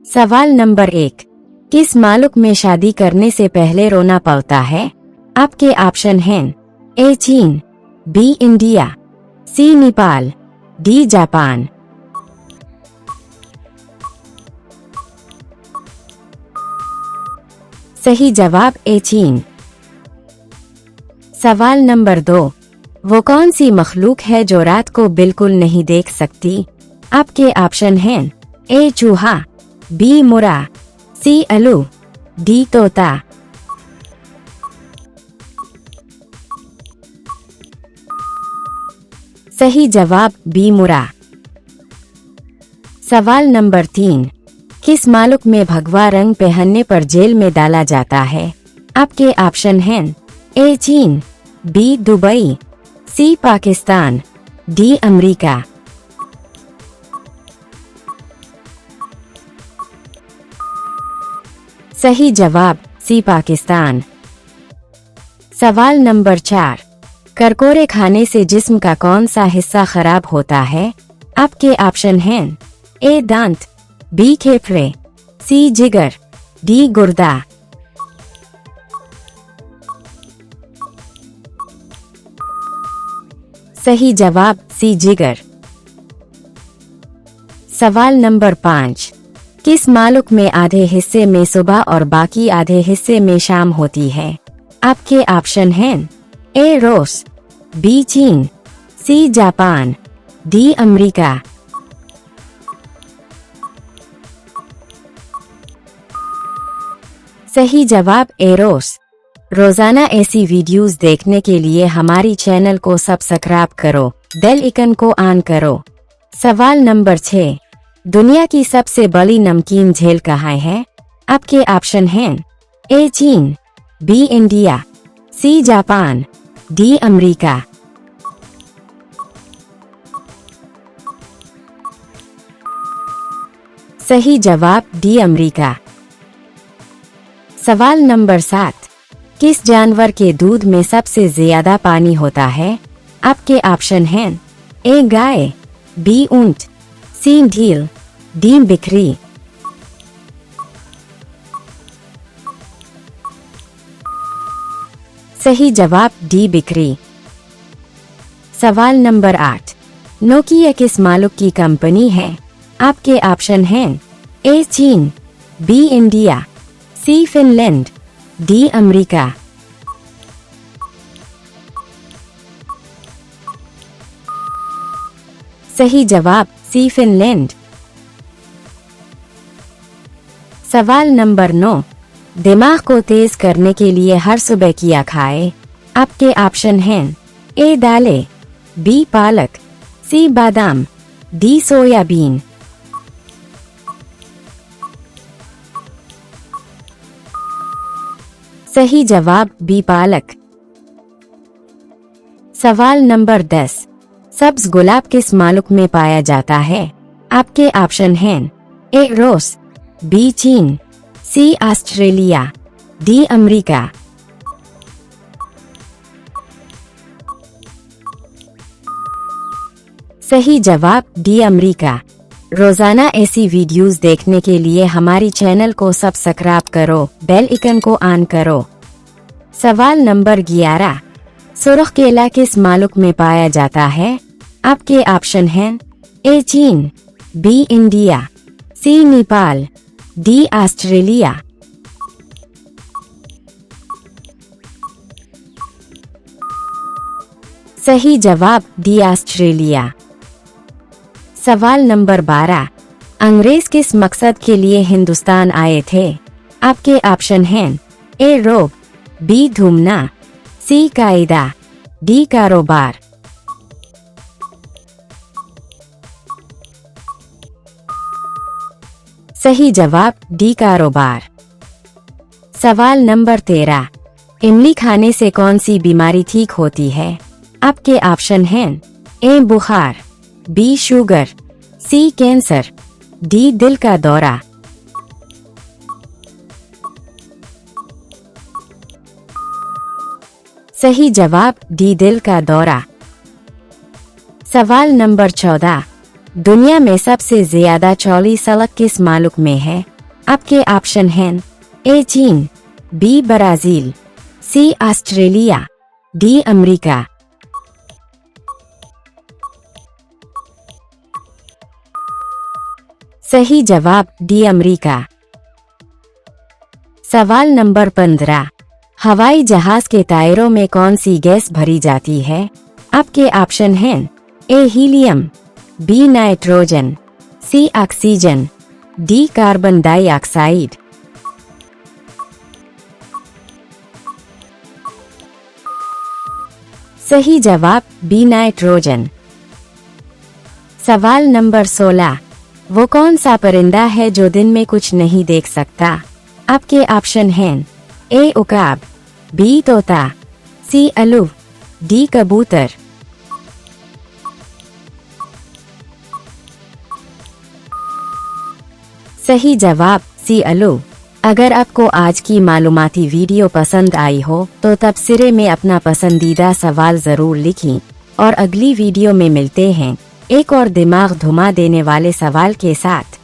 सवाल नंबर 1, किस मुल्क में शादी करने से पहले रोना पड़ता है? आपके ऑप्शन हैं ए चीन, बी इंडिया, सी नेपाल, डी जापान। सही जवाब ए चीन। सवाल नंबर 2, वो कौन सी मखलूक है जो रात को बिल्कुल नहीं देख सकती? आपके ऑप्शन हैं ए चूहा, बी मुर्गा, सी उल्लू, डी तोता। सही जवाब बी मुर्गा। सवाल नंबर 3, किस मुल्क में भगवा रंग पहनने पर जेल में डाला जाता है? आपके ऑप्शन हैं ए चीन, बी दुबई, सी पाकिस्तान, डी अमेरिका। सही जवाब सी पाकिस्तान। सवाल नंबर 4, करकोरे खाने से जिस्म का कौन सा हिस्सा खराब होता है? आपके ऑप्शन हैं ए दांत, बी फेफड़े, सी जिगर, डी गुर्दा। सही जवाब सी जिगर। सवाल नंबर 5, किस मुल्क में आधे हिस्से में सुबह और बाकी आधे हिस्से में शाम होती है? आपके ऑप्शन हैं ए रूस, बी चीन, सी जापान, डी अमेरिका। सही जवाब ए रूस। रोजाना ऐसी वीडियोस देखने के लिए हमारी चैनल को सब्सक्राइब करो, बेल आइकन को ऑन करो। सवाल नंबर 6, दुनिया की सबसे बड़ी नमकीन झील कहाँ है? आपके ऑप्शन हैं ए चीन, B India, C Japan, D America. सही जवाब डी अमेरिका। सवाल नंबर 7, किस जानवर के दूध में सबसे ज्यादा पानी होता है? आपके ऑप्शन हैं ए गाय, बी ऊंट, सी ढील, डी बकरी। सही जवाब डी बकरी। सवाल नंबर 8, नोकिया किस मुल्क की कंपनी है? आपके ऑप्शन हैं ए चीन, बी इंडिया, सी फिनलैंड, डी अमेरिका। सही जवाब सी फिनलैंड। सवाल नंबर 9, दिमाग को तेज करने के लिए हर सुबह क्या खाए? आपके ऑप्शन हैं ए दालें, बी पालक, सी बादाम, डी सोयाबीन। सही जवाब बी पालक। सवाल नंबर 10, सब्ज गुलाब किस मुल्क में पाया जाता है? आपके ऑप्शन हैं ए रूस, बी चीन, सी ऑस्ट्रेलिया, डी अमेरिका। सही जवाब डी अमेरिका। रोजाना ऐसी वीडियोस देखने के लिए हमारी चैनल को सब्सक्राइब करो, बेल आइकन को ऑन करो। सवाल नंबर 11, सुर्ख केला किस मुल्क में पाया जाता है? आपके ऑप्शन हैं ए चीन, बी इंडिया, सी नेपाल, डी ऑस्ट्रेलिया। सही जवाब डी ऑस्ट्रेलिया। सवाल नंबर 12, अंग्रेज किस मकसद के लिए हिंदुस्तान आए थे? आपके ऑप्शन हैं ए रोब, बी घूमना, सी कायदा, डी कारोबार। सही जवाब डी कारोबार। सवाल नंबर 13, इमली खाने से कौन सी बीमारी ठीक होती है? आपके ऑप्शन हैं ए बुखार, बी शुगर, सी कैंसर, डी दिल का दौरा। सही जवाब डी दिल का दौरा। सवाल नंबर 14, दुनिया में सबसे ज्यादा चौड़ी सड़क किस मुल्क में है? आपके ऑप्शन हैं ए चीन, बी ब्राजील, सी ऑस्ट्रेलिया, डी अमेरिका। सही जवाब डी अमेरिका। सवाल नंबर 15, हवाई जहाज के टायरों में कौन सी गैस भरी जाती है? आपके ऑप्शन हैं ए हीलियम, बी नाइट्रोजन, सी ऑक्सीजन, डी कार्बन डाइऑक्साइड। सही जवाब बी नाइट्रोजन। सवाल नंबर 16, वो कौन सा परिंदा है जो दिन में कुछ नहीं देख सकता? आपके ऑप्शन हैं ए उकाब, बी तोता, सी अलू, डी कबूतर। सही जवाब सी अलू। अगर आपको आज की मालूमाती वीडियो पसंद आई हो तो तब सिरे में अपना पसंदीदा सवाल जरूर लिखें और अगली वीडियो में मिलते हैं एक और दिमाग घुमा देने वाले सवाल के साथ।